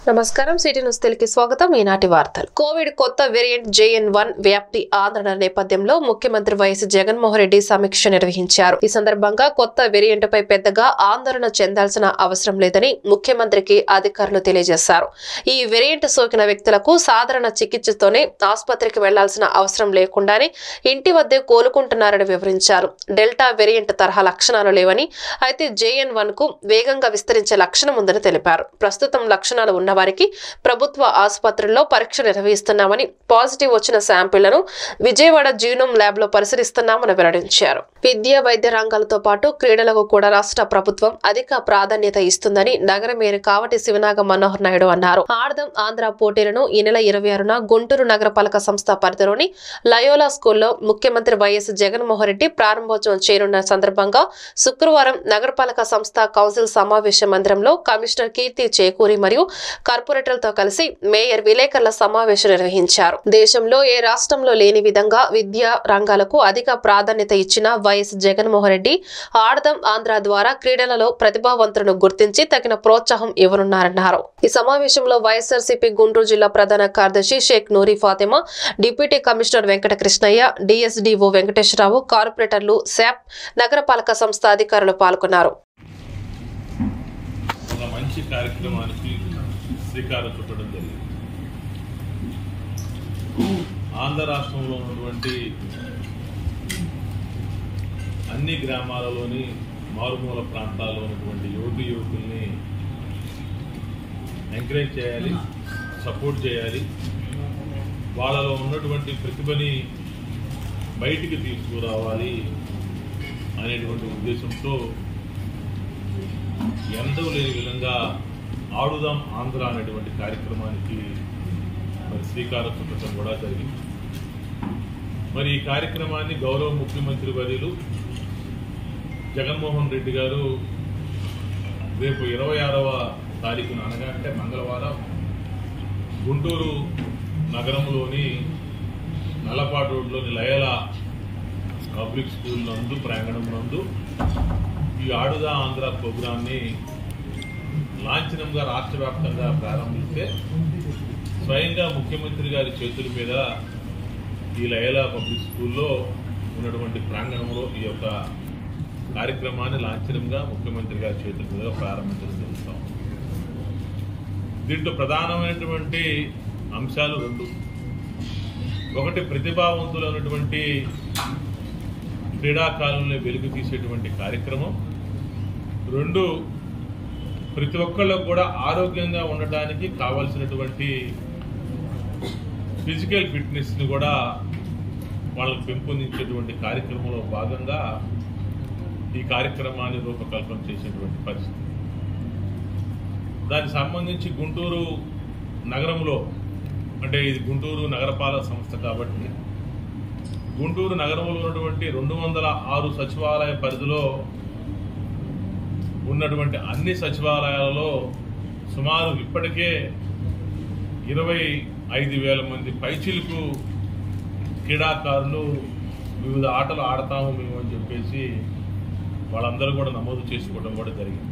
నమస్కారం city news తెలుగుకి స్వాగతం ఈనాటి వార్తలు కోవిడ్ కొత్త వేరియంట్ JN1 వ్యాప్తి ఆందోళన నేపథ్యంలో ముఖ్యమంత్రి వైఎస్ జగన్మోహన్ రెడ్డి సమీక్ష నిర్వహించారు ఈ సందర్భంగా కొత్త వేరియంట్ పై పెద్దగా ఆందోళన చెందాల్సిన అవసరం లేదని ముఖ్యమంత్రికి అధికారులు తెలియజేశారు ఈ వేరియంట్ సోకిన వ్యక్తులకు సాధారణ చికిత్సతోనే ఆసుపత్రికి వెళ్లాల్సిన అవసరం లేకుండానే ఇంటి వద్దే కోలుకుంటున్నారని వివరించారు డెల్టా వేరియంట్ తరహా లక్షణాలు లేవని అయితే JN1 కు వేగంగా విస్తరించే లక్షణం ఉందని తెలిపారు ప్రస్తుతం లక్షణాలు ఉన్న వారికి ప్రభుత్వ ఆసుపత్రుల్లో పరీక్ష నిర్వహిస్తున్నామని పాజిటివ్ వచ్చిన శాంపిళ్లను విజయవాడ జీనోమ్ ల్యాబ్ లో పరిశీలిస్తున్నామని వెల్లడించారు విద్యా వైద్య రంగాలతో పాటు క్రీడలకు కూడా రాష్ట్ర ప్రభుత్వం అధిక ప్రాధాన్యత ఇస్తుందని నగర మేయర్ కావటి శివనాగ మనోహర్ నాయుడు అన్నారు ఆర్దం ఆంధ్ర పోటీలను ఈ నెల 26న గుంటూరు నగరపాలక సంస్థ పరిధిలోని లయోలా స్కూల్లో ముఖ్యమంత్రి వైఎస్ జగన్మోహన్ రెడ్డి ప్రారంభోత్సవం చేయనున్న సందర్భంగా శుక్రవారం నగరపాలక సంస్థ కౌన్సిల్ సమావేశ మందిరంలో కమిషనర్ కీర్తి చేకూరి మరియు కార్పొరేటర్లతో కలిసి మేయర్ విలేకరుల సమావేశం నిర్వహించారు దేశంలో ఏ రాష్ట్రంలో లేని విధంగా విద్యా రంగాలకు అధిక ప్రాధాన్యత ఇచ్చిన వైఎస్ జగన్మోహన్ రెడ్డి ఆడదాం ఆంధ్ర ద్వారా క్రీడలలో ప్రతిభావంతులను గుర్తించి తగిన ప్రోత్సాహం ఇవ్వనున్నారన్నారు ఈ సమావేశంలో వైఎస్ఆర్సీపీ గుంటూరు జిల్లా ప్రధాన కార్యదర్శి Sheikh Noori Fatima deputy commissioner Venkata Krishnaiah DSDO Venkateswararao కార్పొరేటర్లు శాప్ నగరపాలక సంస్థ అధికారులు పాల్గొన్నారు శ్రీకారం చుట్టడం జరిగింది ఆంధ్ర రాష్ట్రంలో ఉన్నటువంటి అన్ని గ్రామాలలోని మారుమూల ప్రాంతాల్లో ఉన్నటువంటి యువకుల్ని ఎంకరేజ్ చేయాలి సపోర్ట్ చేయాలి వాళ్ళలో ఉన్నటువంటి ప్రతిభని బయటికి తీసుకురావాలి అనేటువంటి ఉద్దేశంతో ఎంతో లేని విధంగా ఆడుదాం ఆంధ్ర అనేటువంటి కార్యక్రమానికి మరి శ్రీకారం చుట్టడం కూడా జరిగింది మరి ఈ కార్యక్రమాన్ని గౌరవ ముఖ్యమంత్రి వర్యులు జగన్మోహన్ రెడ్డి గారు రేపు 26వ తారీఖున అనగా అంటే మంగళవారం గుంటూరు నగరంలోని నల్లపాడు రోడ్లోని లయోలా పబ్లిక్ స్కూల్ నందు ప్రాంగణం నందు ఈ ఆడుదా ఆంధ్ర ప్రోగ్రాంని లాంఛనంగా రాష్ట్ర వ్యాప్తంగా ప్రారంభిస్తే స్వయంగా ముఖ్యమంత్రి గారి చేతుల మీద ఈ లయోలా పబ్లిక్ స్కూల్లో ఉన్నటువంటి ప్రాంగణంలో ఈ యొక్క కార్యక్రమాన్ని లాంఛనంగా ముఖ్యమంత్రి గారి చేతుల మీద ప్రారంభించడం. దీంట్లో ప్రధానమైనటువంటి అంశాలు రెండు. ఒకటి, ప్రతిభావంతులైనటువంటి క్రీడాకారుల్ని వెలుగు తీసేటువంటి కార్యక్రమం. రెండు, ప్రతి ఒక్కళ్ళకు కూడా ఆరోగ్యంగా ఉండటానికి కావాల్సినటువంటి ఫిజికల్ ఫిట్నెస్ని కూడా వాళ్ళకు పెంపొందించేటువంటి కార్యక్రమంలో భాగంగా ఈ కార్యక్రమాన్ని రూపకల్పన చేసేటువంటి పరిస్థితి. దానికి సంబంధించి గుంటూరు నగరంలో, అంటే ఇది గుంటూరు నగరపాలక సంస్థ కాబట్టి గుంటూరు నగరంలో ఉన్నటువంటి 206 సచివాలయ పరిధిలో ఉన్నటువంటి అన్ని సచివాలయాలలో సుమారు ఇప్పటికే 25,000 మంది పైచిలకు క్రీడాకారులు వివిధ ఆటలు ఆడతాము మేము అని చెప్పేసి వాళ్ళందరూ కూడా నమోదు చేసుకోవడం కూడా జరిగింది.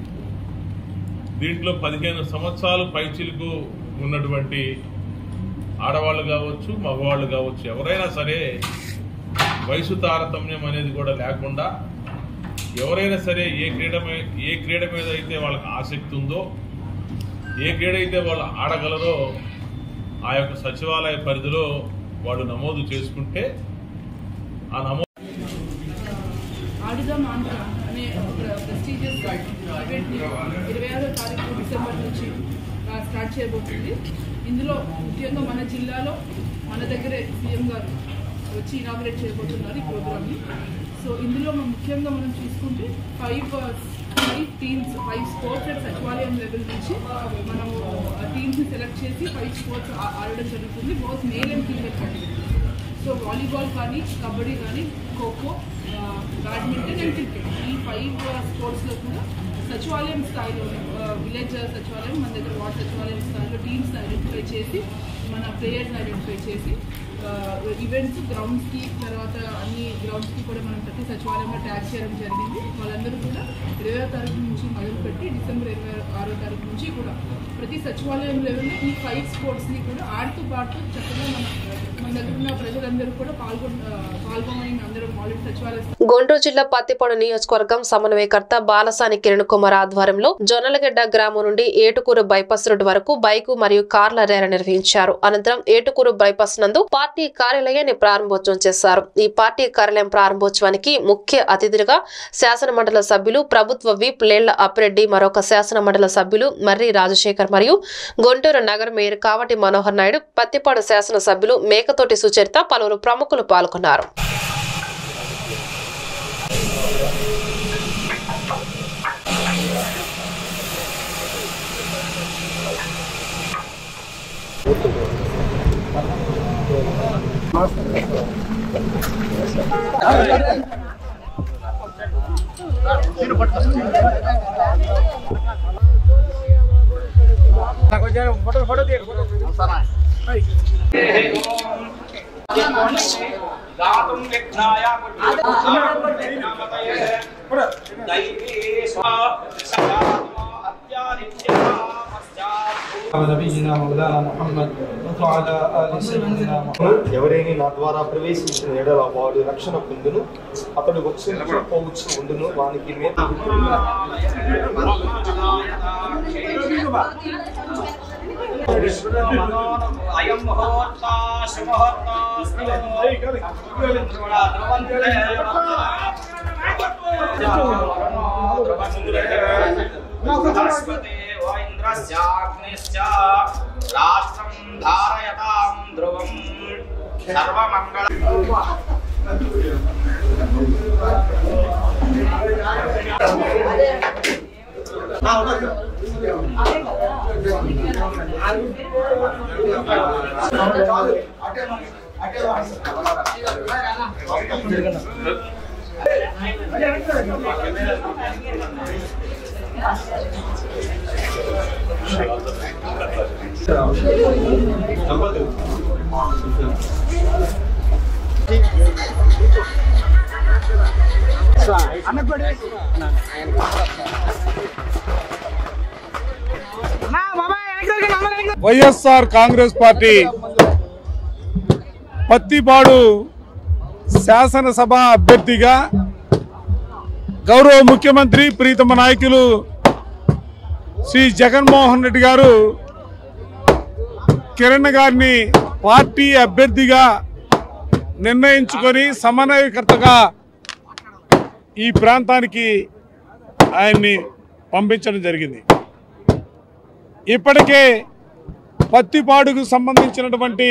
దీంట్లో 15 సంవత్సరాలు పైచిలకు ఉన్నటువంటి ఆడవాళ్ళు కావచ్చు, మగవాళ్ళు కావచ్చు, ఎవరైనా సరే వయసు తారతమ్యం అనేది కూడా లేకుండా ఎవరైనా సరే ఏ క్రీడ మీద అయితే వాళ్ళకి ఆసక్తి ఉందో, ఏ క్రీడ అయితే వాళ్ళు ఆడగలరో ఆ యొక్క సచివాలయ పరిధిలో వాళ్ళు నమోదు చేసుకుంటే ఆ నమోదు ఆడుదాం ఆంధ్ర అనే ప్రెస్టీజియస్ ఈవెంట్ని 26వ తారీఖు డిసెంబర్ నుంచి స్టార్ట్ చేయబోతుంది. ఇందులో ముఖ్యంగా మన జిల్లాలో మన దగ్గరే సీఎం గారు వచ్చి ఇనాగ్రేట్ చేయబోతున్నారు ఈ ప్రోగ్రామ్ని. సో ఇందులో ముఖ్యంగా మనం చూసుకుంటే 5 టీమ్స్ 5 స్పోర్ట్స్ అట్ సచివాలయం లెవెల్ నుంచి మనము టీమ్స్ని సెలెక్ట్ చేసి 5 స్పోర్ట్స్ ఆడడం జరుగుతుంది, both male and female category. So volleyball కానీ, కబడ్డీ కానీ, ఖోఖో, బ్యాడ్మింటన్ అండ్ క్రికెట్, ఈ 5 స్పోర్ట్స్లో కూడా సచివాలయం స్థాయిలో విలేజ్ సచివాలయం, మన దగ్గర వార్డ్ సచివాలయం స్థాయిలో టీమ్స్ ఐడెంటిఫై చేసి మన ప్లేయర్స్ని ఐడెంటిఫై చేసి ఈవెంట్స్ గ్రౌండ్స్కి తర్వాత అన్ని గ్రౌండ్స్కి కూడా మనం ప్రతి సచివాలయంలో ట్యాగ్ చేయడం జరిగింది. వాళ్ళందరూ కూడా 20వ తారీఖు నుంచి మొదలుపెట్టి డిసెంబర్ 26వ తారీఖు నుంచి కూడా ప్రతి సచివాలయం లెవెల్లో ఈ 5 స్పోర్ట్స్ని కూడా ఆడుతూ పాడుతూ చక్కగా మన దగ్గర ఉన్న ప్రజలందరూ కూడా పాల్గొని అందరూ ఆల్రెడీ సచివాలయం. గుంటూరు జిల్లా పత్తిపాడు నియోజకవర్గం సమన్వయకర్త బాలసాని కిరణ్ కుమార్ ఆధ్వర్యంలో జొన్నలగడ్డ గ్రామం నుండి ఏటుకూరు బైపాస్ రోడ్డు వరకు బైకు మరియు కార్ల ర్యాలీ నిర్వహించారు. అనంతరం ఏటుకూరు బైపాస్ నందు పార్టీ కార్యాలయాన్ని ప్రారంభోత్సవం చేశారు. ఈ పార్టీ కార్యాలయం ప్రారంభోత్సవానికి ముఖ్య అతిథులుగా శాసన మండలి సభ్యులు ప్రభుత్వ విప్ లేళ్ల అప్పిరెడ్డి, మరొక శాసన మండలి సభ్యులు మర్రి రాజశేఖర్ మరియు గుంటూరు నగర మేయర్ కావటి మనోహర్ నాయుడు, పత్తిపాడు శాసన సభ్యులు మేకతోటి సుచరిత, పలువురు ప్రముఖులు పాల్గొన్నారు. ఎవరైనా నా ద్వారా ప్రవేశించిన ఎడల వాడు రక్షణ పొందును, అతడు వచ్చి పోవచ్చు ఉండును, వానికి రాష్ట్రం ధారయతాం ధ్రువం సర్వమంగళ. వైఎస్ఆర్ కాంగ్రెస్ పార్టీ పత్తిపాడు శాసనసభ అభ్యర్థిగా గౌరవ ముఖ్యమంత్రి ప్రీతమ నాయకులు శ్రీ జగన్మోహన్ రెడ్డి గారు కిరణ్ గారిని పార్టీ అభ్యర్థిగా నిర్ణయించుకొని సమన్వయకర్తగా ఈ ప్రాంతానికి ఆయన్ని పంపించడం జరిగింది. ఇప్పటికే పత్తిపాడుకు సంబంధించినటువంటి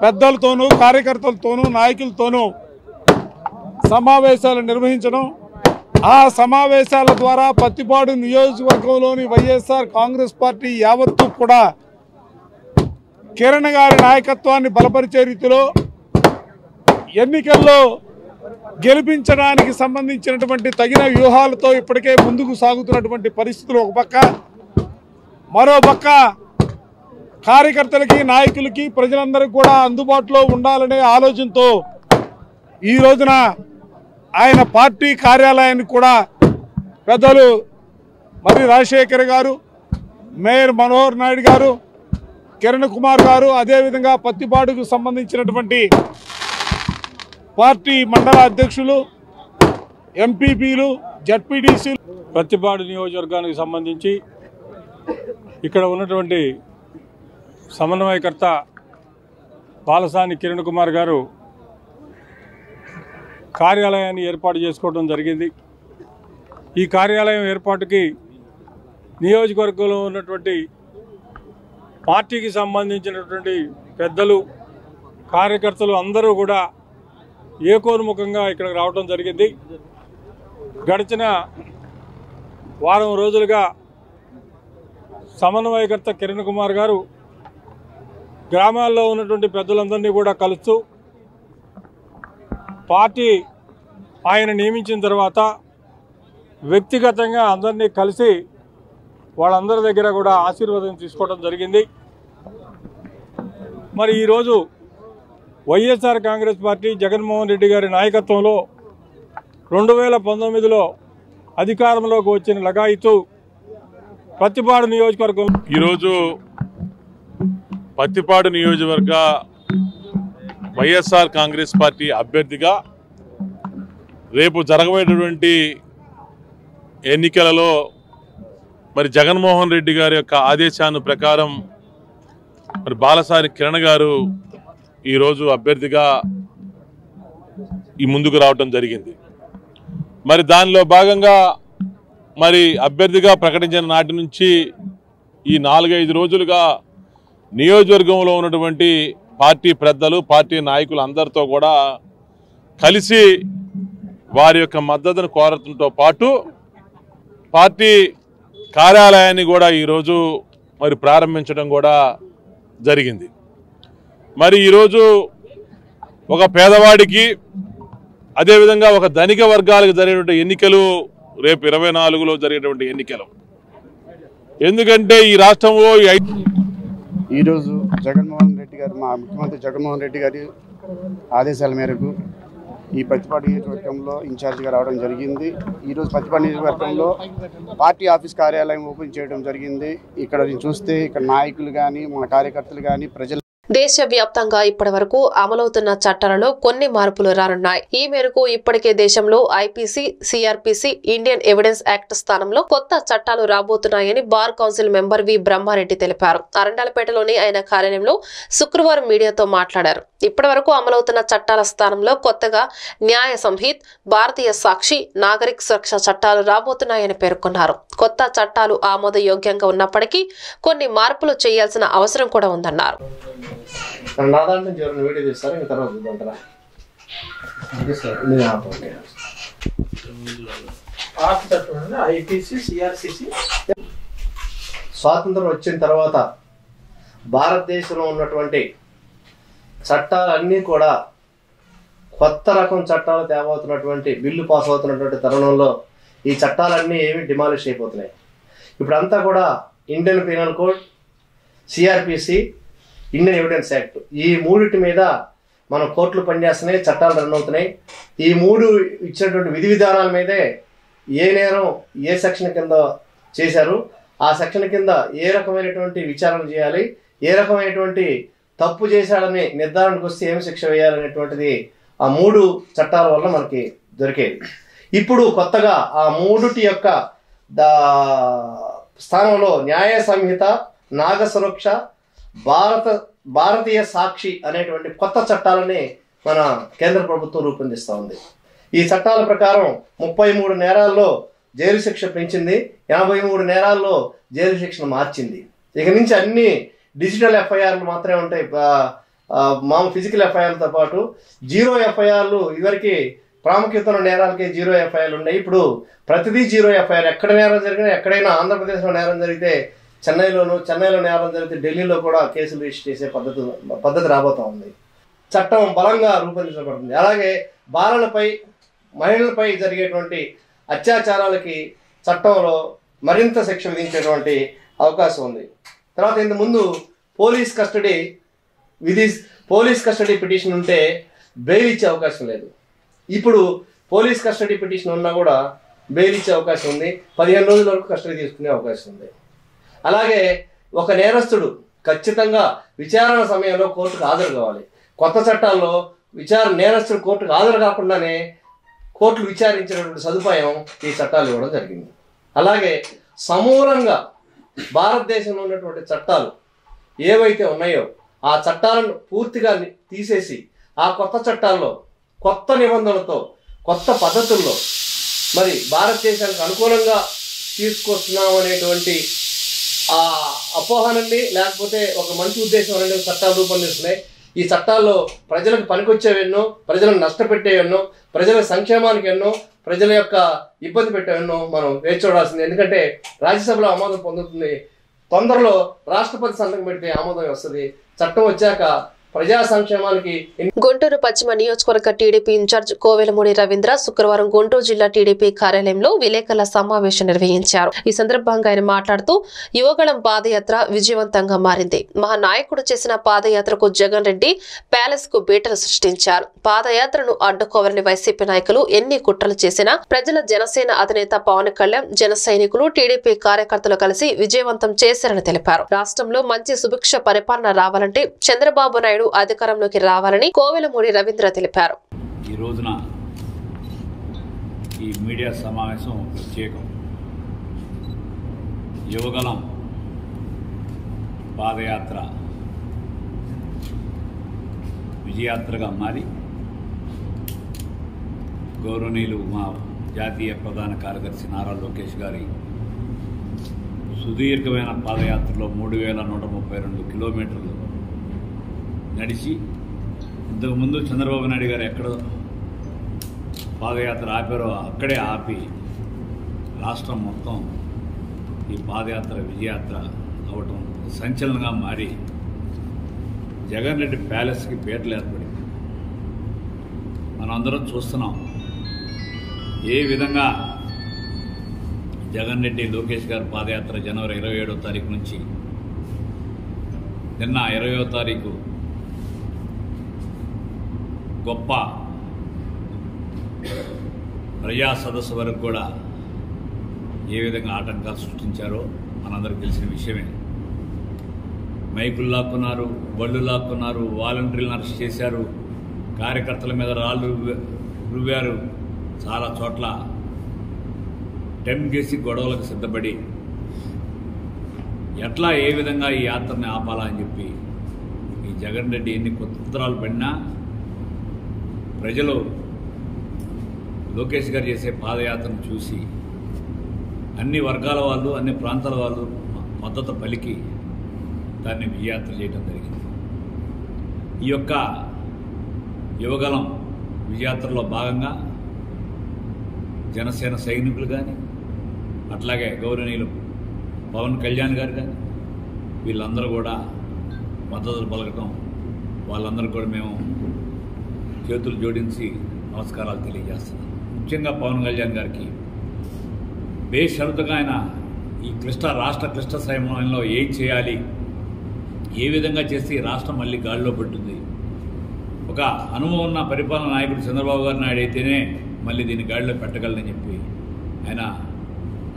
పెద్దలతోనూ కార్యకర్తలతోనూ నాయకులతోనూ సమావేశాలు నిర్వహించడం, ఆ సమావేశాల ద్వారా పత్తిపాడు నియోజకవర్గంలోని వైఎస్ఆర్ కాంగ్రెస్ పార్టీ యావత్తు కూడా కిరణ్ గారి నాయకత్వాన్ని బలపరిచే రీతిలో ఎన్నికల్లో గెలిపించడానికి సంబంధించినటువంటి తగిన వ్యూహాలతో ఇప్పటికే ముందుకు సాగుతున్నటువంటి పరిస్థితులు ఒక పక్క, మరో పక్క కార్యకర్తలకి నాయకులకి ప్రజలందరికీ కూడా అందుబాటులో ఉండాలనే ఆలోచనతో ఈ రోజున ఆయన పార్టీ కార్యాలయాన్ని కూడా పెద్దలు మర్రి రాజశేఖర్ గారు, మేయర్ మనోహర్ నాయుడు గారు, కిరణ్ కుమార్ గారు, అదేవిధంగా పత్తిపాడుకు సంబంధించినటువంటి పార్టీ మండల అధ్యక్షులు, ఎంపీపీలు, జడ్పీటీసీలు, పత్తిపాడు నియోజకవర్గానికి సంబంధించి ఇక్కడ ఉన్నటువంటి సమన్వయకర్త బాలసాని కిరణ్ కుమార్ గారు కార్యాలయాన్ని ఏర్పాటు చేసుకోవడం జరిగింది. ఈ కార్యాలయం ఏర్పాటుకి నియోజకవర్గంలో ఉన్నటువంటి పార్టీకి సంబంధించినటువంటి పెద్దలు, కార్యకర్తలు అందరూ కూడా ఏకోన్ముఖంగా ఇక్కడికి రావడం జరిగింది. గడిచిన వారం రోజులుగా సమన్వయకర్త కిరణ్ కుమార్ గారు గ్రామాల్లో ఉన్నటువంటి పెద్దలందరినీ కూడా కలుస్తూ పార్టీ ఆయన నియమించిన తర్వాత వ్యక్తిగతంగా అందరినీ కలిసి వాళ్ళందరి దగ్గర కూడా ఆశీర్వాదం తీసుకోవడం జరిగింది. మరి ఈరోజు వైఎస్ఆర్ కాంగ్రెస్ పార్టీ జగన్మోహన్ రెడ్డి గారి నాయకత్వంలో 2019లో అధికారంలోకి వచ్చిన లగాయితూ పత్తిపాడు నియోజకవర్గం ఈరోజు పత్తిపాడు నియోజకవర్గ వైఎస్ఆర్ కాంగ్రెస్ పార్టీ అభ్యర్థిగా రేపు జరగబోయేటటువంటి ఎన్నికలలో మరి జగన్మోహన్ రెడ్డి గారి యొక్క ఆదేశాన్ని ప్రకారం మరి బాలసాని కిరణ్ గారు ఈరోజు అభ్యర్థిగా ఈ ముందుకు రావటం జరిగింది. మరి దానిలో భాగంగా మరి అభ్యర్థిగా ప్రకటించిన నాటి నుంచి ఈ 4-5 రోజులుగా నియోజకవర్గంలో ఉన్నటువంటి పార్టీ పెద్దలు పార్టీ నాయకులు అందరితో కూడా కలిసి వారి యొక్క మద్దతును కోరడంతో పాటు పార్టీ కార్యాలయాన్ని కూడా ఈరోజు మరి ప్రారంభించడం కూడా జరిగింది. మరి ఈరోజు ఒక పేదవాడికి అదేవిధంగా ఒక ధనిక వర్గాలకు జరిగేటువంటి ఎన్నికలు రేపు 24లో జరిగేటువంటి ఎన్నికలు. ఎందుకంటే ఈ రాష్ట్రంలో ఈరోజు జగన్మోహన్ రెడ్డి గారు మా ముఖ్యమంత్రి జగన్మోహన్ రెడ్డి గారి ఆదేశాల మేరకు ఈ పత్తిపాడు నియోజకవర్గంలో ఇన్ఛార్జిగా రావడం జరిగింది. ఈరోజు పత్తిపాడు నియోజకవర్గంలో పార్టీ ఆఫీస్ కార్యాలయం ఓపెన్ చేయడం జరిగింది. ఇక్కడ చూస్తే ఇక్కడ నాయకులు కానీ మన కార్యకర్తలు కానీ ప్రజలు దేశవ్యాప్తంగా ఇప్పటి వరకు అమలవుతున్న చట్టాలలో కొన్ని మార్పులు రానున్నాయి. ఈ మేరకు ఇప్పటికే దేశంలో IPC, CrPC, Indian evidence act స్థానంలో కొత్త చట్టాలు రాబోతున్నాయని బార్ కౌన్సిల్ మెంబర్ వి బ్రహ్మారెడ్డి తెలిపారు. అరండాలపేటలోని ఆయన కార్యాలయంలో శుక్రవారం మీడియాతో మాట్లాడారు. ఇప్పటి వరకు అమలవుతున్న చట్టాల స్థానంలో కొత్తగా న్యాయ సంహిత్, భారతీయ సాక్షి, నాగరిక సురక్ష చట్టాలు రాబోతున్నాయని పేర్కొన్నారు. కొత్త చట్టాలు ఆమోదయోగ్యంగా ఉన్నప్పటికీ కొన్ని మార్పులు చేయాల్సిన అవసరం కూడా ఉందన్నారు. స్వాతంత్రం వచ్చిన తర్వాత భారతదేశంలో ఉన్నటువంటి చట్టాలన్నీ కూడా కొత్త రకం చట్టాలు తేబోతున్నటువంటి బిల్లు పాస్ అవుతున్నటువంటి తరుణంలో ఈ చట్టాలన్నీ ఏమి డిమాలిష్ అయిపోతున్నాయి. ఇప్పుడంతా కూడా Indian penal code, CrPC, Indian evidence act, ఈ మూడిటి మీద మనం కోర్టులు పనిచేస్తున్నాయి, చట్టాలు రన్ అవుతున్నాయి. ఈ మూడు ఇచ్చినటువంటి విధి విధానాల మీదే ఏ నేరం ఏ సెక్షన్ కింద చేశారు, ఆ సెక్షన్ కింద ఏ రకమైనటువంటి విచారణ చేయాలి, ఏ రకమైనటువంటి తప్పు చేశాడని నిర్ధారణకు వస్తే ఏమి శిక్ష వేయాలనేటువంటిది ఆ మూడు చట్టాల వల్ల మనకి దొరికేది. ఇప్పుడు కొత్తగా ఆ మూడుటి యొక్క స్థానంలో న్యాయ సంహిత, నాగ సురక్ష, భారతీయ సాక్షి అనేటువంటి కొత్త చట్టాలని మన కేంద్ర ప్రభుత్వం రూపొందిస్తూ ఉంది. ఈ చట్టాల ప్రకారం 33 నేరాల్లో జైలు శిక్ష పెంచింది, 83 నేరాల్లో జైలు శిక్షను మార్చింది. ఇక నుంచి అన్ని డిజిటల్ ఎఫ్ఐఆర్లు మాత్రమే ఉంటాయి. మామూలు ఫిజికల్ ఎఫ్ఐఆర్లతో పాటు 0 ఎఫ్ఐఆర్లు ఇదివరకు ప్రాముఖ్యత ఉన్న నేరాలకి 0 ఎఫ్ఐఆర్లు ఉన్నాయి. ఇప్పుడు ప్రతిదీ 0 ఎఫ్ఐఆర్. ఎక్కడ నేరం జరిగినా, ఎక్కడైనా ఆంధ్రప్రదేశ్లో నేరం జరిగితే చెన్నైలో నేరం జరిగితే ఢిల్లీలో కూడా కేసులు రిజిస్టర్ చేసే పద్ధతి రాబోతా ఉంది. చట్టం బలంగా రూపొందించబడుతుంది. అలాగే బాలలపై, మహిళలపై జరిగేటువంటి అత్యాచారాలకి చట్టంలో మరింత శిక్ష విధించేటువంటి అవకాశం ఉంది. తర్వాత ఇంత ముందు పోలీస్ కస్టడీ పిటిషన్ ఉంటే బెయిల్ ఇచ్చే అవకాశం లేదు. ఇప్పుడు పోలీస్ కస్టడీ పిటిషన్ ఉన్నా కూడా బెయిల్ ఇచ్చే అవకాశం ఉంది. 15 రోజుల వరకు కస్టడీ తీసుకునే అవకాశం ఉంది. అలాగే ఒక నేరస్తుడు ఖచ్చితంగా విచారణ సమయంలో కోర్టుకు హాజరు కావాలి. కొత్త చట్టాల్లో నేరస్తుడు కోర్టుకు హాజరు కాకుండానే కోర్టులు విచారించినటువంటి సదుపాయం ఈ చట్టాలు ఇవ్వడం జరిగింది. అలాగే సమూలంగా భారతదేశంలో ఉన్నటువంటి చట్టాలు ఏవైతే ఉన్నాయో ఆ చట్టాలను పూర్తిగా తీసేసి ఆ కొత్త చట్టాల్లో కొత్త నిబంధనలతో, కొత్త పద్ధతుల్లో మరి భారతదేశానికి అనుకూలంగా తీసుకొస్తున్నాం అనేటువంటి ఆ అపోహనండి, లేకపోతే ఒక మంచి ఉద్దేశం అనేది చట్టాలు రూపొందిస్తున్నాయి. ఈ చట్టాల్లో ప్రజలకు పనికొచ్చేవెన్నో, ప్రజలను నష్టపెట్టేవెన్నో, ప్రజల సంక్షేమానికి ఎన్నో, ప్రజల యొక్క ఇబ్బంది పెట్టేవెన్నో మనం వేచి చూడాల్సింది. ఎందుకంటే రాజ్యసభలో ఆమోదం పొందుతుంది, తొందరలో రాష్ట్రపతి సంతకం పెడితే ఆమోదం వస్తుంది. చట్టం వచ్చాక ప్రజా సంక్షేమానికి. గుంటూరు పశ్చిమ నియోజకవర్గ టీడీపీ ఇన్ఛార్జ్ కోవెలమూడి రవీంద్ర శుక్రవారం గుంటూరు జిల్లా టీడీపీ కార్యాలయంలో విలేకరుల సమావేశం నిర్వహించారు. ఈ సందర్భంగా ఆయన మాట్లాడుతూ యువగళం పాదయాత్ర విజయవంతంగా మారింది. మహానాయకుడు చేసిన పాదయాత్రకు జగన్ రెడ్డి ప్యాలెస్ కు బీటలు సృష్టించారు. పాదయాత్రను అడ్డుకోవాలని వైసీపీ నాయకులు ఎన్ని కుట్రలు చేసినా ప్రజల జనసేన అధినేత పవన్ కళ్యాణ్ జన సైనికులు టీడీపీ కార్యకర్తలు కలిసి విజయవంతం చేశారని తెలిపారు. రాష్ట్రంలో మంచి సుభిక్ష పరిపాలన రావాలంటే చంద్రబాబు నాయుడు అధికారంలోకి రావాలని కోవెలమూడి రవీంద్ర తెలిపారు. ఈ రోజున ఈ మీడియా సమావేశం ప్రత్యేకం. యువగలం పాదయాత్ర విజయాత్రగా మారి గౌరవనీయులు మా జాతీయ ప్రధాన కార్యదర్శి నారా లోకేష్ గారి సుదీర్ఘమైన పాదయాత్రలో 3132 కిలోమీటర్లు నడిచి, ఇంతకుముందు చంద్రబాబు నాయుడు గారు ఎక్కడ పాదయాత్ర ఆపారో అక్కడే ఆపి రాష్ట్రం మొత్తం ఈ పాదయాత్ర విజయయాత్ర అవటం సంచలనంగా మారి జగన్ రెడ్డి ప్యాలెస్కి పేర్లు ఏర్పడింది. మనం అందరం చూస్తున్నాం ఏ విధంగా జగన్ రెడ్డి లోకేష్ గారు పాదయాత్ర జనవరి 27వ తారీఖు నుంచి నిన్న 20వ తారీఖు గొప్ప ప్రజా సదస్సు వరకు కూడా ఏ విధంగా ఆటంకాలు సృష్టించారో మనందరికీ తెలిసిన విషయమే. మైకులు లాక్కున్నారు, బళ్ళు లాక్కున్నారు, వాలంటీర్లను అరెస్ట్ చేశారు, కార్యకర్తల మీద రాళ్ళు రువ్వారు. చాలా చోట్ల టెంకేసి గొడవలకు సిద్ధపడి ఎట్లా ఏ విధంగా ఈ యాత్రని ఆపాలా అని చెప్పి ఈ జగన్ రెడ్డి ఎన్ని కుతంత్రాలు పడినా ప్రజలు లోకేష్ గారు చేసే పాదయాత్రను చూసి అన్ని వర్గాల వాళ్ళు, అన్ని ప్రాంతాల వాళ్ళు మద్దతు పలికి దాన్ని విజయాత్ర చేయడం జరిగింది. ఈ యొక్క యువగలం విజయాత్రలో భాగంగా జనసేన సైనికులు కానీ, అట్లాగే గౌరవనీయులు పవన్ కళ్యాణ్ గారు కానీ వీళ్ళందరూ కూడా మద్దతు పలకటం, వాళ్ళందరూ కూడా మేము చేతులు జోడించి నమస్కారాలు తెలియజేస్తున్నాం. ముఖ్యంగా పవన్ కళ్యాణ్ గారికి బేషరతుగా ఆయన ఈ రాష్ట్ర క్లిష్ట సమయంలో ఏం చేయాలి, ఏ విధంగా చేస్తే రాష్ట్రం మళ్ళీ గాడిలో పడుతుంది, ఒక అనుభవం ఉన్న పరిపాలన నాయకుడు చంద్రబాబు గారు నాయుడు అయితేనే మళ్ళీ దీన్ని గాడిలో పెట్టగలనని చెప్పి ఆయన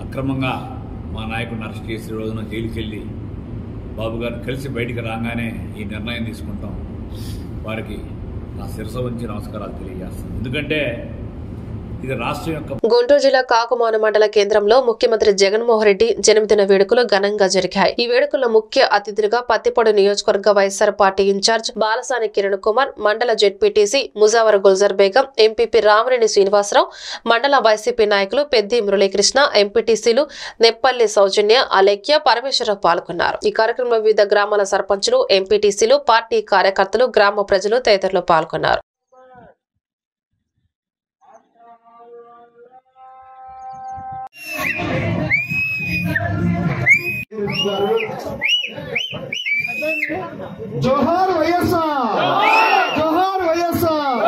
అక్రమంగా మా నాయకుడిని అరెస్ట్ చేసి రోజున జైలుకి వెళ్ళి బాబు గారిని కలిసి బయటికి రాగానే ఈ నిర్ణయం తీసుకుంటాం. వారికి నా శిరస వంచి నమస్కారాలు తెలియజేస్తాను. ఎందుకంటే ఇది రాష్ట్రం యొక్క. గుంటూరు జిల్లా కాకుమాన మండల కేంద్రంలో ముఖ్యమంత్రి జగన్మోహన్ రెడ్డి జన్మదిన వేడుకలు ఘనంగా జరిగాయి. ఈ వేడుకల్లో ముఖ్య అతిథులుగా పత్తిపాడు నియోజకవర్గ వైఎస్ఆర్ పార్టీ ఇన్ఛార్జ్ బాలసాని కిరణ్ కుమార్, మండల జెడ్పీటీసీ ముజావర్ గుల్జర్ బేగం, ఎంపీపీ రామినేని శ్రీనివాసరావు, మండల వైసీపీ నాయకులు పెద్ది మురళీకృష్ణ, ఎంపీటీసీలు నెప్పల్లి సౌజన్య, అలేఖ్య, పరమేశ్వరరావు పాల్గొన్నారు. ఈ కార్యక్రమంలో వివిధ గ్రామాల సర్పంచులు, ఎంపీటీసీలు, పార్టీ కార్యకర్తలు, గ్రామ ప్రజలు తదితరులు పాల్గొన్నారు. జోహార్ వైఎస్ఆర్, జోహార్ వైఎస్ఆర్,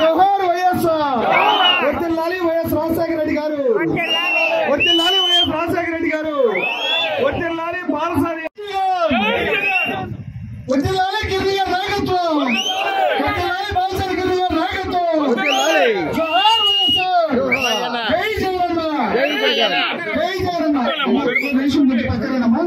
జోహార్ వైఎస్ఆర్. వర్ధిల్లాలి వైఎస్ రాజశేఖర రెడ్డి గారు, వర్ధిల్లాలి వైఎస్ రాజశేఖర రెడ్డి గారు, వర్ధిల్లాలి బాలసాని, వర్ధిల్లాలి గిరి గారి నాయకత్వం, వర్ధిల్లాలి బాలసాని గిరి గారి నాయకత్వం. జోహార్ వైఎస్ఆర్, జై జగన్, జై జగన్, జై జగన్. దేశం గురించి పక్కనమ్మా.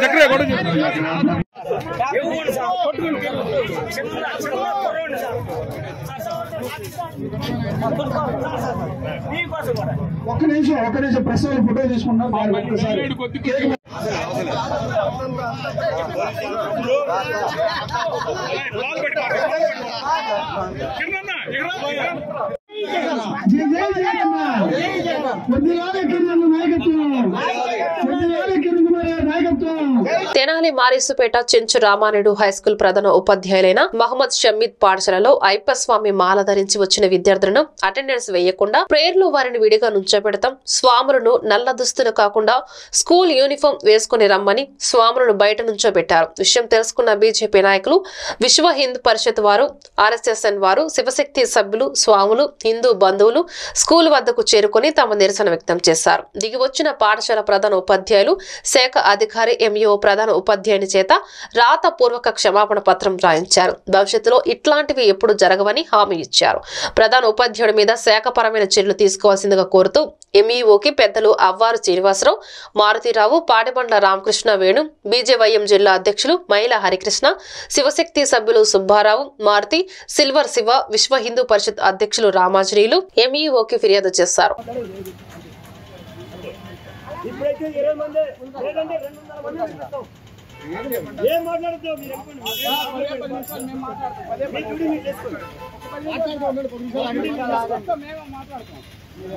చక్రియ కూడా ఒక్క నిమిషం ప్రెస్ వాళ్ళు ఫోటో తీసుకుంటాం. తెనాలి మారిసుపేట చెంచు రామానాయుడు హైస్కూల్ ప్రధాన ఉపాధ్యాయులైన మహమ్మద్ షమీద్ పాఠశాలలో అయ్యప్పస్వామి మాల ధరించి వచ్చిన విద్యార్థులను అటెండెన్స్ వేయకుండా ప్రేయర్లు వారిని విడిగా నుంచోబెడతాం, స్వాములను నల్ల దుస్తులు కాకుండా స్కూల్ యూనిఫామ్ వేసుకుని రమ్మని స్వాములను బయట నుంచోబెట్టారు. విషయం తెలుసుకున్న బీజేపీ నాయకులు, విశ్వ హిందూ పరిషత్ వారు, ఆర్ఎస్ఎస్ఎన్ వారు, శివశక్తి సభ్యులు, స్వాములు, హిందూ బంధువులు స్కూల్ వద్దకు చేరుకుని తమ నిరసన వ్యక్తం చేశారు. దిగి వచ్చిన పాఠశాల ప్రధాన ఉపాధ్యాయులు, శాఖ అధికారి, ఎంఈఓ ప్రధాన ఉపాధ్యాయుని చేత రాతపూర్వక క్షమాపణ పత్రం రాయించారు. భవిష్యత్తులో ఇట్లాంటివి ఎప్పుడు జరగవని హామీ ఇచ్చారు. ప్రధాన ఉపాధ్యాయుడి మీద శాఖపరమైన చర్యలు తీసుకోవాల్సిందిగా కోరుతూ ఎంఈఓకి పెద్దలు అవ్వారు శ్రీనివాసరావు, మారుతీరావు, పాడిబండ్ల రామకృష్ణ వేణు, బీజేవైఎం జిల్లా అధ్యక్షులు మైల హరికృష్ణ, శివశక్తి సభ్యులు సుబ్బారావు, మారుతి, సిల్వర్ శివ, విశ్వ హిందూ పరిషత్ అధ్యక్షులు రామాంజనేయులు ఎంఈఓకి ఫిర్యాదు చేశారు.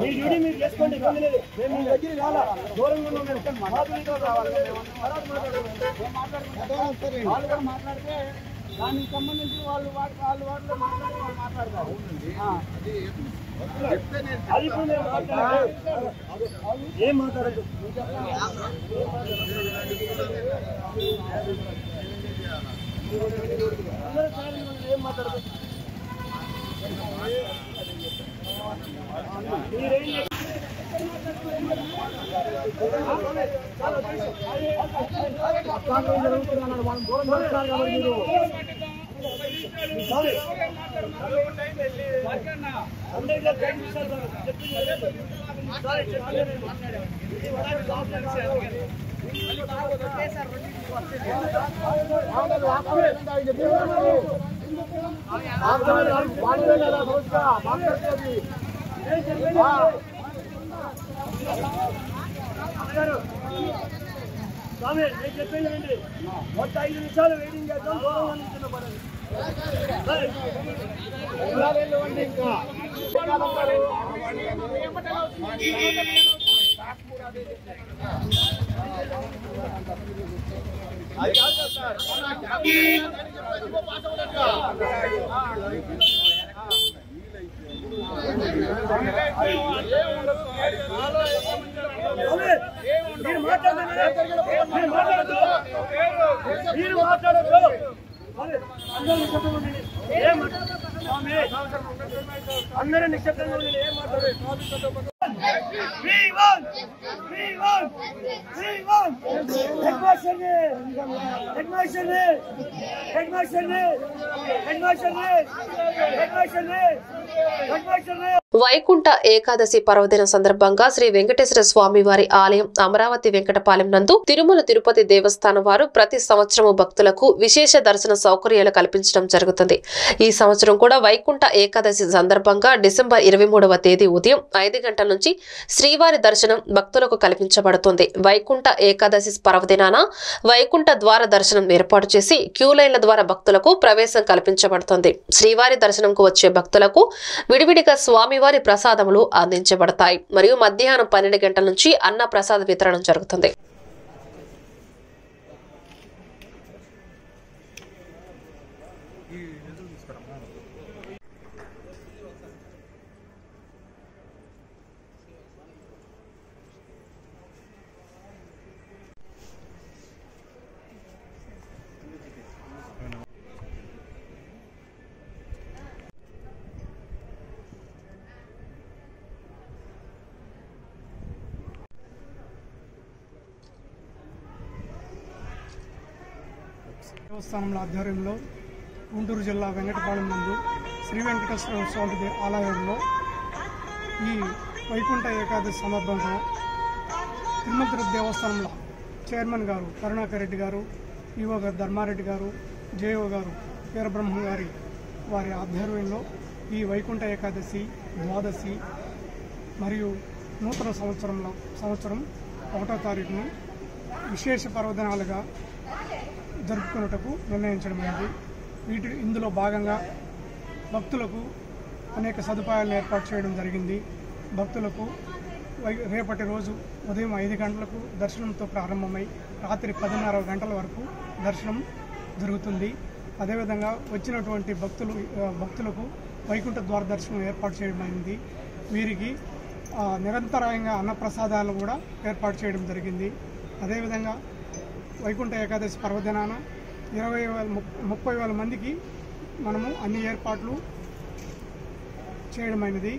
మీ డ్యూటీ మీరు చేసుకోండి, ఇబ్బంది లేదు. మేము మీ దగ్గర రాలా, దూరంగా ఉన్నాం. వాళ్ళు మాట్లాడితే దానికి సంబంధించి వాళ్ళు వాటిలో మాట్లాడతారు. అది ఇప్పుడు మేము మాట్లాడాలి. ఏం మాట్లాడదు, ఏం మాట్లాడదు. స్వామి నేను చెప్పేది మొత్తం 5 నిమిషాలు వెయిటింగ్ చేద్దాం. దూరంగా నిల్చున్న పడండి. అందరూ నిశ్శబ్దంగా ఉండండి. ఏం మాట్లాడలేదు. వైకుంఠ ఏకాదశి పర్వదిన సందర్భంగా శ్రీ వెంకటేశ్వర స్వామి వారి ఆలయం అమరావతి వెంకటపాలెం నందు తిరుమల తిరుపతి దేవస్థానం వారు ప్రతి సంవత్సరము భక్తులకు విశేష దర్శన సౌకర్యాలు కల్పించడం జరుగుతుంది. ఈ సంవత్సరం కూడా వైకుంఠ ఏకాదశి సందర్భంగా డిసెంబర్ 23వ తేదీ ఉదయం 5 గంటల నుంచి శ్రీవారి దర్శనం భక్తులకు కల్పించబడుతుంది. వైకుంఠ ఏకాదశి పర్వదినాన వైకుంఠ ద్వార దర్శనం ఏర్పాటు చేసి క్యూ లైన్ల ద్వారా భక్తులకు ప్రవేశం కల్పించబడుతుంది. శ్రీవారి దర్శనంకు వచ్చే భక్తులకు విడివిడిగా స్వామివారి ప్రసాదములు అందించబడతాయి. మరియు మధ్యాహ్నం 12 గంటల నుంచి అన్న ప్రసాద వితరణ జరుగుతుంది. దేవస్థానంలో ఆధ్వర్యంలో గుంటూరు జిల్లా వెంకటపాలెం నందు శ్రీ వెంకటేశ్వర స్వామి ఆలయంలో ఈ వైకుంఠ ఏకాదశి సందర్భంగా తిరుమల తిరుపతి దేవస్థానంలో చైర్మన్ గారు కరుణాకర్ రెడ్డి గారు, ఈవో గారు ధర్మారెడ్డి గారు, జేఓ గారు వీరబ్రహ్మం గారి వారి ఆధ్వర్యంలో ఈ వైకుంఠ ఏకాదశి ద్వాదశి మరియు నూతన సంవత్సరం 1వ తారీఖును విశేష పర్వదినాలుగా జరుపుకున్నటకు నిర్ణయించడమైనది. ఇందులో భాగంగా భక్తులకు అనేక సదుపాయాలను ఏర్పాటు చేయడం జరిగింది. భక్తులకు రేపటి రోజు ఉదయం 5 గంటలకు దర్శనంతో ప్రారంభమై రాత్రి 10:30 గంటల వరకు దర్శనం జరుగుతుంది. అదేవిధంగా వచ్చినటువంటి భక్తులకు వైకుంఠ ద్వార దర్శనం ఏర్పాటు చేయడమైంది. వీరికి నిరంతరాయంగా అన్నప్రసాదాలు కూడా ఏర్పాటు చేయడం జరిగింది. అదేవిధంగా వైకుంఠ ఏకాదశి పర్వదినాన 30,000 మందికి మనము అన్ని ఏర్పాట్లు చేయడమైనది.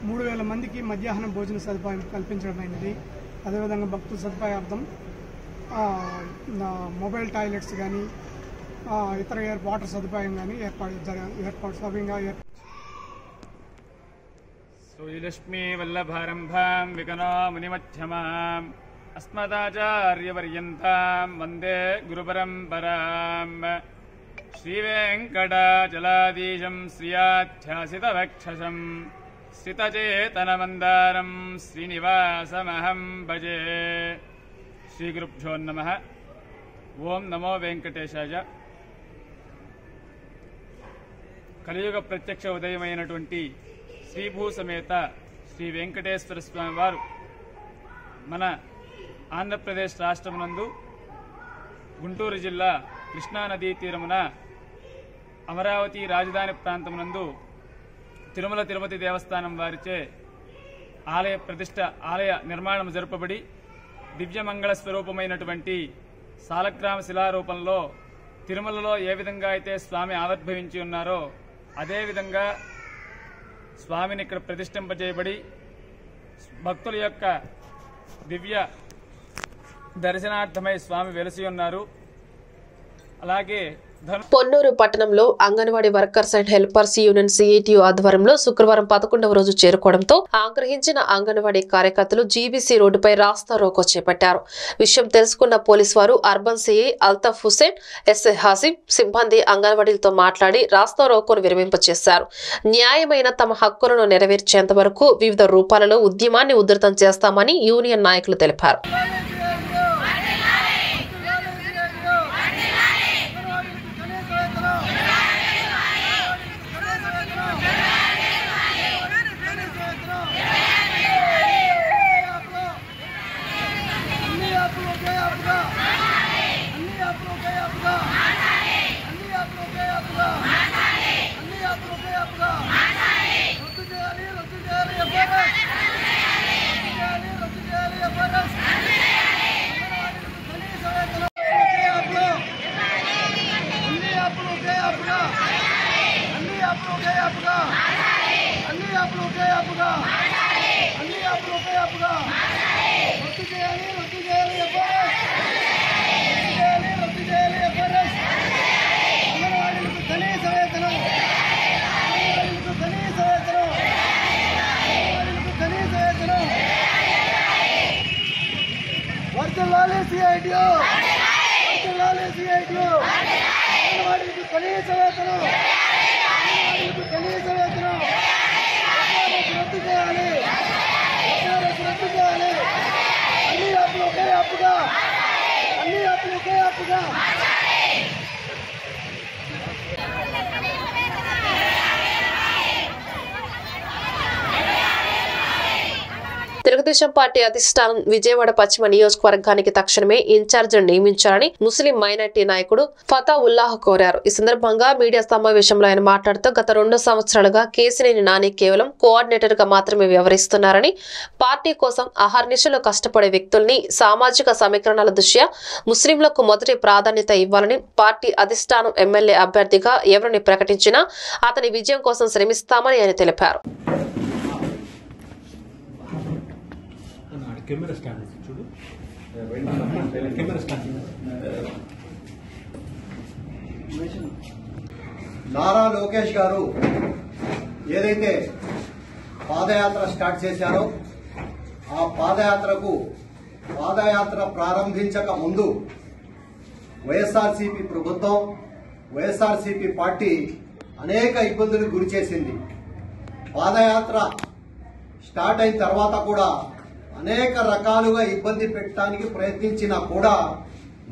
3,000 మందికి మధ్యాహ్నం భోజన సదుపాయం కల్పించడమైనది. అదేవిధంగా భక్తుల సదుపాయార్థం మొబైల్ టాయిలెట్స్ కానీ ఇతర వాటర్ సదుపాయం కానీ ఏర్పాటు సవ్యంగా శ్రీలక్ష్మీ వల్లభారంభాం వికనో మునిమధ్యమాం అస్మదాచార్యపర్యంతాం వందే గురుపరంపరాం శ్రీవేంకటాచలాధీశం శ్రియాధ్యాసితవక్షసం స్థితచేతనమందారం శ్రీనివాసమహం భజే. శ్రీగురుభ్యో నమః. ఓం నమో వెంకటేశాయ. కలియుగ ప్రత్యక్ష ఉదయమైనటువంటి శ్రీభూ సమేత శ్రీ వెంకటేశ్వర స్వామి వారు మన ఆంధ్రప్రదేశ్ రాష్ట్రమునందు గుంటూరు జిల్లా కృష్ణానదీ తీరమున అమరావతి రాజధాని ప్రాంతమునందు తిరుమల తిరుపతి దేవస్థానం వారిచే ఆలయ నిర్మాణం జరుపబడి దివ్యమంగళ స్వరూపమైనటువంటి సాలగ్రామ శిలారూపంలో తిరుమలలో ఏ విధంగా అయితే స్వామి ఆవిర్భవించి ఉన్నారో అదేవిధంగా స్వామిని ఇక్కడ ప్రతిష్ఠింపజేయబడి భక్తుల యొక్క దివ్య దర్శనార్థమై స్వామి వెలసి ఉన్నారు. అలాగే పొన్నూరు పట్టణంలో anganwadi workers and helpers union CITU ఆధ్వర్యంలో శుక్రవారం 11వ రోజు చేరుకోవడంతో ఆగ్రహించిన అంగన్వాడీ కార్యకర్తలు జీబీసీ రోడ్డుపై రాస్తా రోకో చేపట్టారు. విషయం తెలుసుకున్న పోలీసు వారు urban CI Altaf Hussain, SI Hasim సిబ్బంది అంగన్వాడీలతో మాట్లాడి రాస్తా రోకోను విరమింపచేశారు. న్యాయమైన తమ హక్కులను నెరవేర్చేంత వరకు వివిధ రూపాలలో ఉద్యమాన్ని ఉధృతం చేస్తామని యూనియన్ నాయకులు తెలిపారు. తెలుగుదేశం పార్టీ అధిష్టానం విజయవాడ పశ్చిమ నియోజకవర్గానికి తక్షణమే ఇన్ఛార్జిని నియమించాలని ముస్లిం మైనార్టీ నాయకుడు ఫతా ఉల్లాహ్ కోరారు. ఈ సందర్భంగా మీడియా సమావేశంలో ఆయన మాట్లాడుతూ గత 2 సంవత్సరాలుగా కేసినేని నాని కేవలం కోఆర్డినేటర్ గా మాత్రమే వ్యవహరిస్తున్నారని, పార్టీ కోసం అహర్నిశలు కష్టపడే వ్యక్తుల్ని సామాజిక సమీకరణల దృష్ట్యా ముస్లింలకు మొదటి ప్రాధాన్యత ఇవ్వాలని, పార్టీ అధిష్టానం ఎమ్మెల్యే అభ్యర్థిగా ఎవరిని ప్రకటించినా అతని విజయం కోసం శ్రమిస్తామని ఆయన తెలిపారు. నారా లోకేష్ గారు ఏదైతే పాదయాత్ర స్టార్ట్ చేశారో ఆ పాదయాత్ర ప్రారంభించక ముందు వైఎస్ఆర్సీపీ ప్రభుత్వం, వైఎస్ఆర్సీపీ పార్టీ అనేక ఇబ్బందులకు గురి చేసింది. పాదయాత్ర స్టార్ట్ అయిన తర్వాత కూడా అనేక రకాలుగా ఇబ్బంది పెట్టడానికి ప్రయత్నించినా కూడా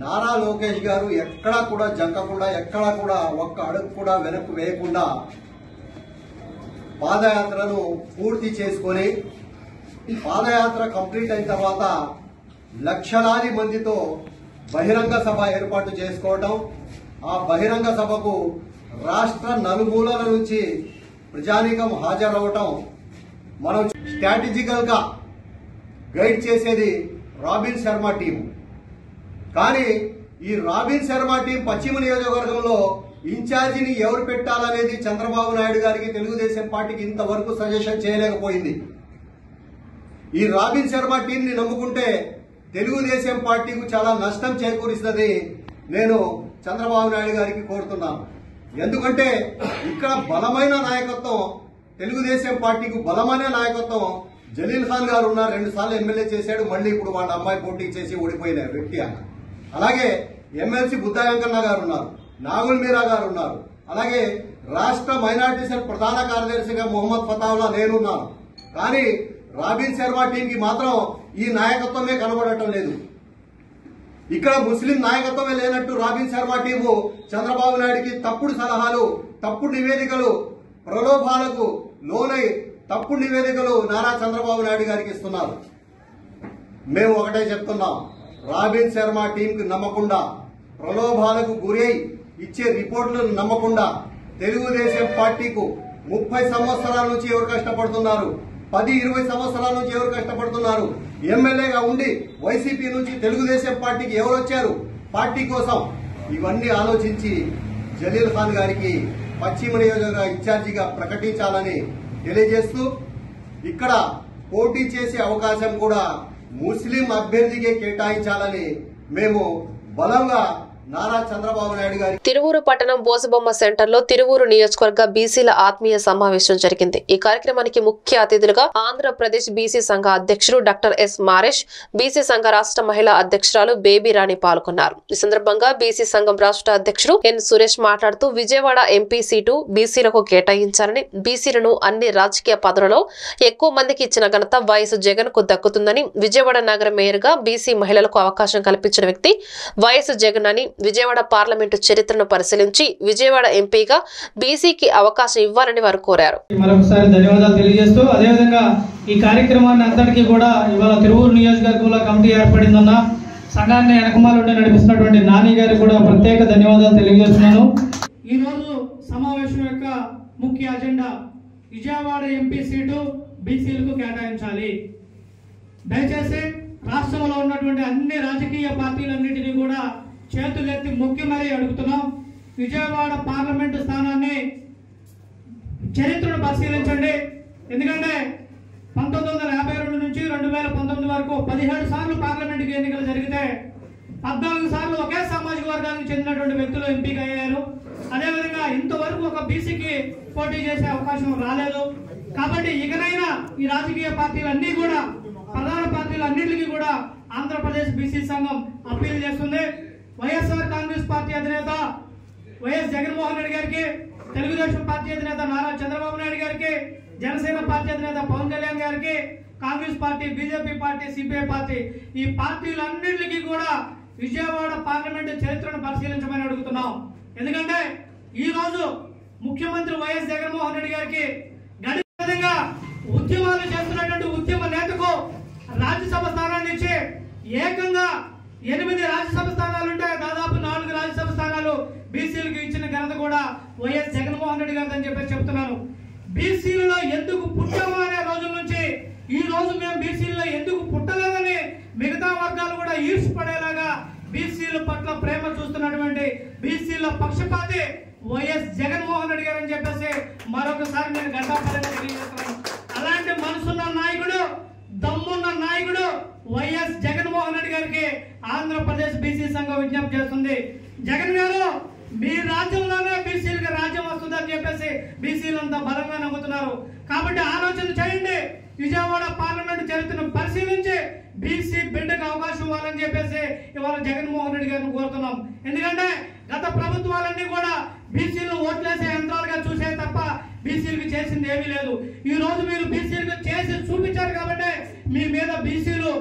నారా లోకేష్ గారు ఎక్కడా కూడా జంకకుండా ఎక్కడా కూడా ఒక్క అడుగు కూడా వెనక్కు వేయకుండా పాదయాత్రను పూర్తి చేసుకొని పాదయాత్ర కంప్లీట్ అయిన తర్వాత లక్షలాది మందితో బహిరంగ సభ ఏర్పాటు చేసుకోవడం, ఆ బహిరంగ సభకు రాష్ట్ర నలుమూలల నుంచి ప్రజానీకం హాజరవటం, మనం స్ట్రాటజికల్ గా గైడ్ చేసేది రాబిన్ శర్మ టీం. కానీ ఈ రాబిన్ శర్మ టీం పశ్చిమ నియోజకవర్గంలో ఇన్ఛార్జిని ఎవరు పెట్టాలనేది చంద్రబాబు నాయుడు గారికి తెలుగుదేశం పార్టీకి ఇంతవరకు సజెషన్ చేయలేకపోయింది. ఈ రాబిన్ శర్మ టీం ని నమ్ముకుంటే తెలుగుదేశం పార్టీకి చాలా నష్టం చేకూరుస్తుంది నేను చంద్రబాబు నాయుడు గారికి కోరుతున్నాను. ఎందుకంటే ఇక్కడ బలమైన నాయకత్వం, తెలుగుదేశం పార్టీకి బలమైన నాయకత్వం జలీల్ ఖాన్ గారు ఉన్నారు. 2 సార్లు ఎమ్మెల్యే చేశాడు, మళ్ళీ ఇప్పుడు వాళ్ళ అమ్మాయి పోటీ చేసి ఓడిపోయిన వ్యక్తి ఆయన. అలాగే ఎమ్మెల్సీ బుద్ధా వెంకన్న గారు ఉన్నారు, నాగుల్ మీరా గారు ఉన్నారు, అలాగే రాష్ట్ర మైనార్టీ సెల్ ప్రధాన కార్యదర్శిగా మొహమ్మద్ ఫతావుల్లా నేనున్నాను. కానీ రాబిన్ శర్మ టీంకి మాత్రం ఈ నాయకత్వమే కనబడటం లేదు. ఇక్కడ ముస్లిం నాయకత్వమే లేనట్టు రాబిన్ శర్మ టీము చంద్రబాబు నాయుడికి తప్పుడు సలహాలు, తప్పుడు నివేదికలు, ప్రలోభాలకు లోనై తప్పుడు నివేదికలు నారా చంద్రబాబు నాయుడు గారికి ఇస్తున్నారు. మేము ఒకటే చెప్తున్నాం, రాబిన్ శర్మ టీంకి నమ్మకుండా, ప్రలోభాలకు గురై ఇచ్చే రిపోర్టులను నమ్మకుండా తెలుగుదేశం పార్టీకు 30 సంవత్సరాల నుంచి ఎవరు కష్టపడుతున్నారు, 10-20 సంవత్సరాల నుంచి ఎవరు కష్టపడుతున్నారు, ఎమ్మెల్యేగా ఉండి వైసీపీ నుంచి తెలుగుదేశం పార్టీకి ఎవరు వచ్చారు పార్టీ కోసం, ఇవన్నీ ఆలోచించి జలీల్ ఖాన్ గారికి పశ్చిమ నియోజకవర్గ ఇన్ఛార్జిగా ప్రకటించాలని తెలియజేస్తూ, ఇక్కడ పోటీ చేసే అవకాశం కూడా ముస్లిం అభ్యర్థికే కేటాయించాలని మేము బలంగా నారా చంద్రబాబు నాయుడు గారి తిరువూరు పట్టణం బోసబొమ్మ సెంటర్లో తిరువూరు నియోజకవర్గ బీసీల ఆత్మీయ సమావేశం జరిగింది. ఈ కార్యక్రమానికి ముఖ్య అతిథులుగా ఆంధ్రప్రదేశ్ బీసీ సంఘ అధ్యక్షుడు డాక్టర్ ఎస్ మారేష్, బీసీ సంఘ రాష్ట్ర మహిళా అధ్యక్షురాలు బేబీ రాణి పాల్గొన్నారు. ఈ సందర్భంగా బీసీ సంఘం రాష్ట్ర అధ్యక్షుడు ఎన్ సురేష్ మాట్లాడుతూ విజయవాడ ఎంపీ సీటు బీసీలకు కేటాయించాలని, బీసీలను అన్ని రాజకీయ పదవులలో ఎక్కువ మందికి ఇచ్చిన ఘనత వైఎస్ జగన్ కు దక్కుతుందని, విజయవాడ నగర మేయర్ గా బీసీ మహిళలకు అవకాశం కల్పించిన వ్యక్తి వైఎస్ జగన్ అని, విజయవాడ పార్లమెంటు చరిత్రను పరిశీలించి విజయవాడ ఎంపీగా బీసీకి అవకాశం ఇవ్వాలని వారు కోరారు. మరొకసారి ధన్యవాదాలు తెలియజేస్తూ, అదేవిధంగా ఈ కార్యక్రమాన్ని అంతటికీ కూడా ఇవాళ తిరువూరు నియోజకవర్గంలో కమిటీ ఏర్పడిందన్న సంఘాన్ని వెనకమాలుండి నడిపిస్తున్నటువంటి నాని గారికి కూడా ప్రత్యేక ధన్యవాదాలు తెలియజేస్తున్నాను. ఈ రోజు సమావేశం యొక్క ముఖ్య అజెండా విజయవాడ ఎంపీ సీటు బీసీలకు కేటాయించాలి. దయచేసి రాష్ట్రంలో ఉన్నటువంటి అన్ని రాజకీయ పార్టీలన్నింటినీ కూడా చేతులెత్తి మొక్కి మరీ అడుగుతున్నాం. విజయవాడ పార్లమెంటు స్థానాన్ని చరిత్రను పరిశీలించండి. ఎందుకంటే 1952 నుంచి 2019 వరకు 17 సార్లు పార్లమెంటుకి ఎన్నికలు జరిగితే 14 సార్లు ఒకే సామాజిక వర్గానికి చెందినటువంటి వ్యక్తులు ఎంపీగా అయ్యారు. అదేవిధంగా ఇంతవరకు ఒక బీసీకి పోటీ చేసే అవకాశం రాలేదు. కాబట్టి ఇకనైనా ఈ రాజకీయ పార్టీలన్నీ కూడా, ప్రధాన పార్టీలన్నింటికి కూడా ఆంధ్రప్రదేశ్ బీసీ సంఘం అప్పీల్ చేస్తుంది. వైఎస్ఆర్ కాంగ్రెస్ పార్టీ అధినేత వైఎస్ జగన్మోహన్ రెడ్డి గారికి, తెలుగుదేశం పార్టీ అధినేత నారా చంద్రబాబు నాయుడు గారికి, జనసేన పార్టీ అధినేత పవన్ కళ్యాణ్ గారికి, Congress party, BJP party, CPI party, ఈ పార్టీలన్నింటికి కూడా విజయవాడ పార్లమెంటు చరిత్రను పరిశీలించమని అడుగుతున్నాం. ఎందుకంటే ఈ రోజు ముఖ్యమంత్రి వైఎస్ జగన్మోహన్ రెడ్డి గారికి గడిగా ఉద్యమాలు చేస్తున్నటువంటి ఉద్యమ నేతకు రాజ్యసభ స్థానాన్ని ఇచ్చి ఏకంగా 8 రాజ్యసభ స్థానాలుంటే దాదాపు 4 రాజ్యసభ స్థానాలు బీసీలకు ఇచ్చిన ఘనత కూడా వైఎస్ జగన్మోహన్ రెడ్డి గారు అని చెప్పి చెప్తున్నాను. బీసీలలో ఎందుకు పుట్టామో అనే రోజుల నుంచి ఈ రోజు మేము బీసీలలో ఎందుకు పుట్టలేదని మిగతా వర్గాలు కూడా ఈర్ష్పడేలాగా బీసీల పట్ల ప్రేమ చూస్తున్నటువంటి బీసీల పక్షపాతి వైఎస్ జగన్మోహన్ రెడ్డి గారు అని చెప్పేసి మరొకసారి నేను ఘంటాపరంగా తెలియజేస్తున్నాను. అలాంటి మనసున్న నాయకుడు, దమ్మున్న నాయకుడు వైఎస్ జగన్మోహన్ రెడ్డి గారికి ఆంధ్రప్రదేశ్ బీసీ సంఘం విజ్ఞప్తి చేస్తుంది. జగన్ గారు, మీ రాజ్యంలోనే బీసీలకు రాజ్యం వస్తుందని చెప్పేసి బీసీలంతా బలంగా నమ్ముతున్నారు. కాబట్టి ఆలోచన చేయండి. విజయవాడ పార్లమెంట్ చరిత్రను పరిశీలించి బీసీ బిడ్డకు అవకాశం ఇవ్వాలని చెప్పేసి ఇవాళ జగన్మోహన్ రెడ్డి గారిని కోరుతున్నాం. ఎందుకంటే గత ప్రభుత్వాలన్నీ కూడా బీసీలను ఓట్లేసే యంత్రాలుగా చూసే తప్ప బీసీలకు చేసిన చేసింది ఏమీ లేదు. ఈ రోజు మీరు బీసీలకు చేసి చూపించారు కాబట్టి మీ మీద బీసీలు